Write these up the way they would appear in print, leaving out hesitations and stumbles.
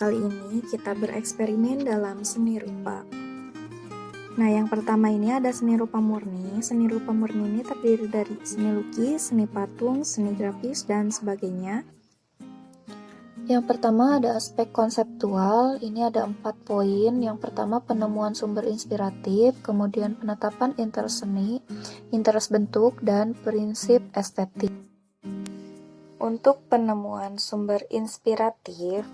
Kali ini kita bereksperimen dalam seni rupa. Nah, yang pertama ini ada seni rupa murni. Seni rupa murni ini terdiri dari seni lukis, seni patung, seni grafis, dan sebagainya. Yang pertama ada aspek konseptual, ini ada 4 poin. Yang pertama penemuan sumber inspiratif, kemudian penetapan interest seni, interest bentuk, dan prinsip estetik. Untuk penemuan sumber inspiratif,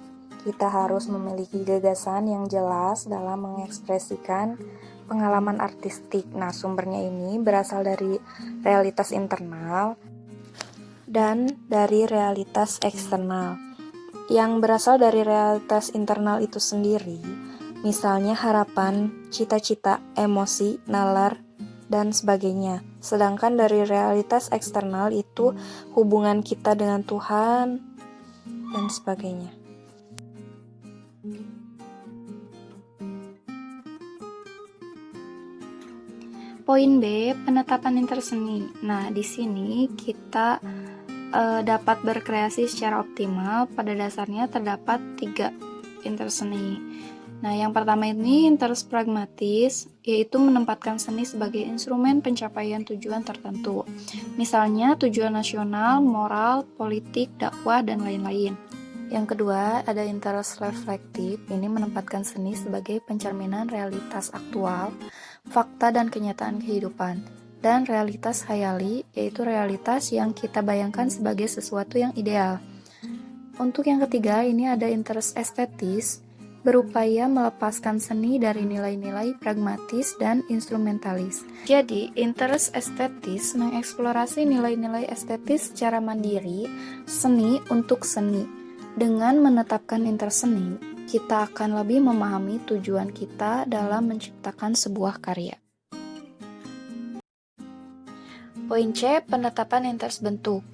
kita harus memiliki gagasan yang jelas dalam mengekspresikan pengalaman artistik. Nah, sumbernya ini berasal dari realitas internal dan dari realitas eksternal. Yang berasal dari realitas internal itu sendiri, misalnya harapan, cita-cita, emosi, nalar, dan sebagainya. Sedangkan dari realitas eksternal itu hubungan kita dengan Tuhan dan sebagainya. Poin B, penetapan interest seni. Nah, di sini kita dapat berkreasi secara optimal. Pada dasarnya terdapat 3 interest seni. Nah, yang pertama ini interest pragmatis, yaitu menempatkan seni sebagai instrumen pencapaian tujuan tertentu. Misalnya tujuan nasional, moral, politik, dakwah, dan lain-lain. Yang kedua, ada interest reflektif, ini menempatkan seni sebagai pencerminan realitas aktual, fakta dan kenyataan kehidupan. Dan realitas khayali, yaitu realitas yang kita bayangkan sebagai sesuatu yang ideal. Untuk yang ketiga, ini ada interest estetis, berupaya melepaskan seni dari nilai-nilai pragmatis dan instrumentalis. Jadi, interest estetis mengeksplorasi nilai-nilai estetis secara mandiri, seni untuk seni. Dengan menetapkan interest seni, kita akan lebih memahami tujuan kita dalam menciptakan sebuah karya. Poin C, penetapan interest bentuk.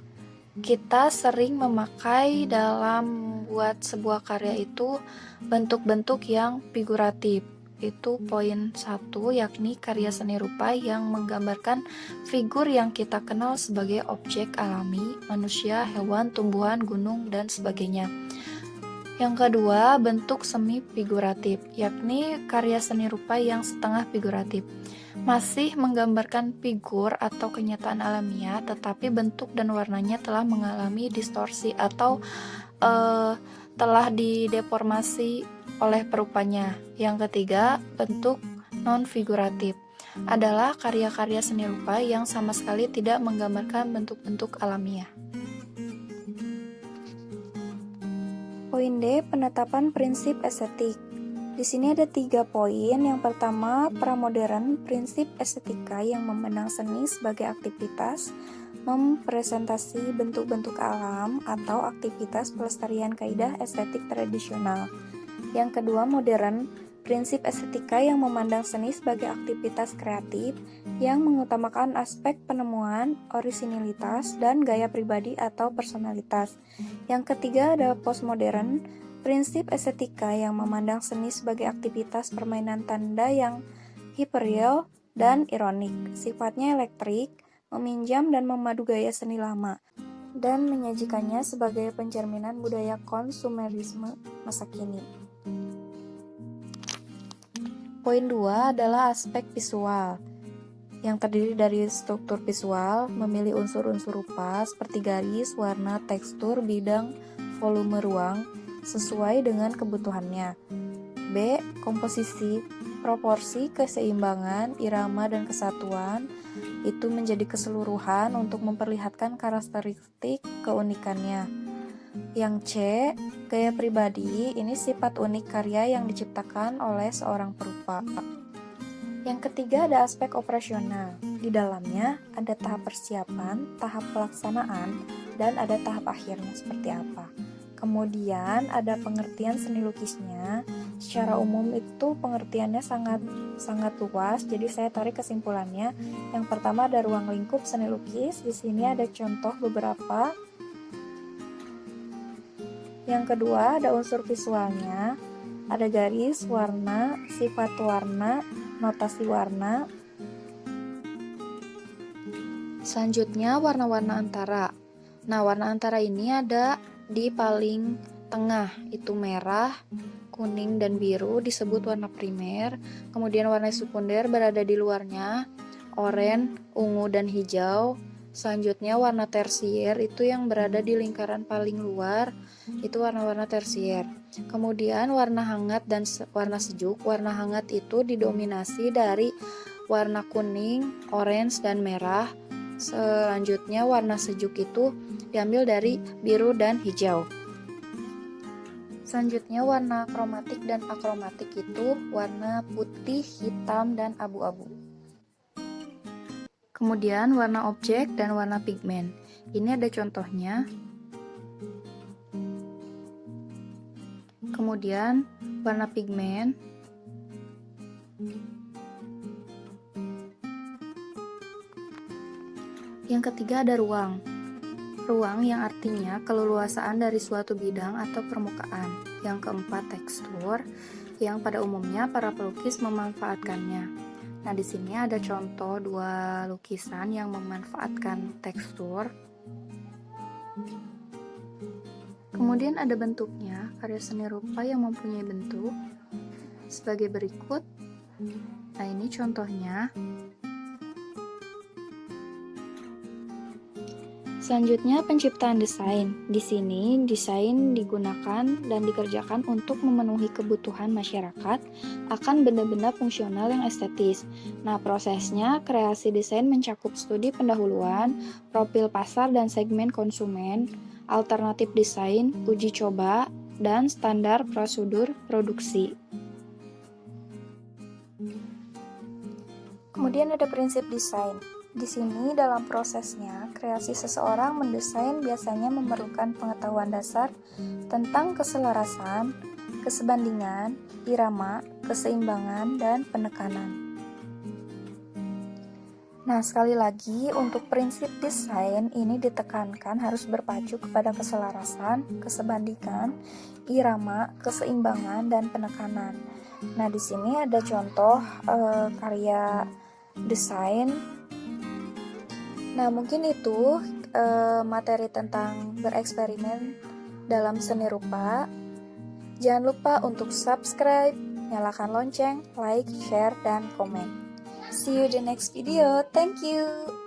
Kita sering memakai dalam membuat sebuah karya itu bentuk-bentuk yang figuratif. Itu poin 1, yakni karya seni rupa yang menggambarkan figur yang kita kenal sebagai objek alami, manusia, hewan, tumbuhan, gunung, dan sebagainya. Yang kedua, bentuk semi figuratif, yakni karya seni rupa yang setengah figuratif. Masih menggambarkan figur atau kenyataan alamiah, tetapi bentuk dan warnanya telah mengalami distorsi atau telah dideformasi oleh perupanya. Yang ketiga, bentuk non-figuratif adalah karya-karya seni rupa yang sama sekali tidak menggambarkan bentuk-bentuk alamiah. Poin D, penetapan prinsip estetik. Di sini ada 3 poin. Yang pertama, pramodern, prinsip estetika yang memandang seni sebagai aktivitas mempresentasi bentuk-bentuk alam atau aktivitas pelestarian kaidah estetik tradisional. Yang kedua, modern, prinsip estetika yang memandang seni sebagai aktivitas kreatif yang mengutamakan aspek penemuan, orisinilitas, dan gaya pribadi atau personalitas. Yang ketiga ada postmodern, prinsip estetika yang memandang seni sebagai aktivitas permainan tanda yang hiperreal dan ironik, sifatnya elektrik, meminjam dan memadu gaya seni lama, dan menyajikannya sebagai pencerminan budaya konsumerisme masa kini. Poin 2 adalah aspek visual, yang terdiri dari struktur visual, memilih unsur-unsur rupa seperti garis, warna, tekstur, bidang, volume ruang, sesuai dengan kebutuhannya. B. Komposisi, proporsi, keseimbangan, irama, dan kesatuan, itu menjadi keseluruhan untuk memperlihatkan karakteristik keunikannya. Yang C, gaya pribadi, ini sifat unik karya yang diciptakan oleh seorang perupa. Yang ketiga ada aspek operasional. Di dalamnya ada tahap persiapan, tahap pelaksanaan, dan ada tahap akhirnya seperti apa. Kemudian ada pengertian seni lukisnya. Secara umum itu pengertiannya sangat luas, jadi saya tarik kesimpulannya. Yang pertama ada ruang lingkup seni lukis. Di sini ada contoh beberapa. Yang kedua ada unsur visualnya. Ada garis, warna, sifat warna, notasi warna. Selanjutnya warna-warna antara. Nah, warna antara ini ada di paling tengah itu merah, kuning, dan biru disebut warna primer. Kemudian warna sekunder berada di luarnya, oranye, ungu, dan hijau. Selanjutnya warna tersier itu yang berada di lingkaran paling luar, itu warna-warna tersier. Kemudian warna hangat dan warna sejuk. Warna hangat itu didominasi dari warna kuning, orange, dan merah. Selanjutnya warna sejuk itu diambil dari biru dan hijau. Selanjutnya warna kromatik dan akromatik itu warna putih, hitam, dan abu-abu. Kemudian warna objek dan warna pigmen. Ini ada contohnya. Kemudian warna pigmen. Yang ketiga ada ruang. Ruang yang artinya keleluasaan dari suatu bidang atau permukaan. Yang keempat tekstur, yang pada umumnya para pelukis memanfaatkannya. Nah, di sini ada contoh dua lukisan yang memanfaatkan tekstur. Kemudian ada bentuknya, karya seni rupa yang mempunyai bentuk sebagai berikut. Nah, ini contohnya. Selanjutnya penciptaan desain. Di sini desain digunakan dan dikerjakan untuk memenuhi kebutuhan masyarakat akan benda-benda fungsional yang estetis. Nah, prosesnya kreasi desain mencakup studi pendahuluan, profil pasar dan segmen konsumen, alternatif desain, uji coba, dan standar prosedur produksi. Kemudian ada prinsip desain. Di sini dalam prosesnya, kreasi seseorang mendesain biasanya memerlukan pengetahuan dasar tentang keselarasan, kesebandingan, irama, keseimbangan, dan penekanan. Nah, sekali lagi untuk prinsip desain ini ditekankan harus berpacu kepada keselarasan, kesebandingan, irama, keseimbangan, dan penekanan. Nah, di sini ada contoh karya desain. Nah, mungkin itu materi tentang bereksperimen dalam seni rupa. Jangan lupa untuk subscribe, nyalakan lonceng, like, share, dan komen. See you the next video. Thank you.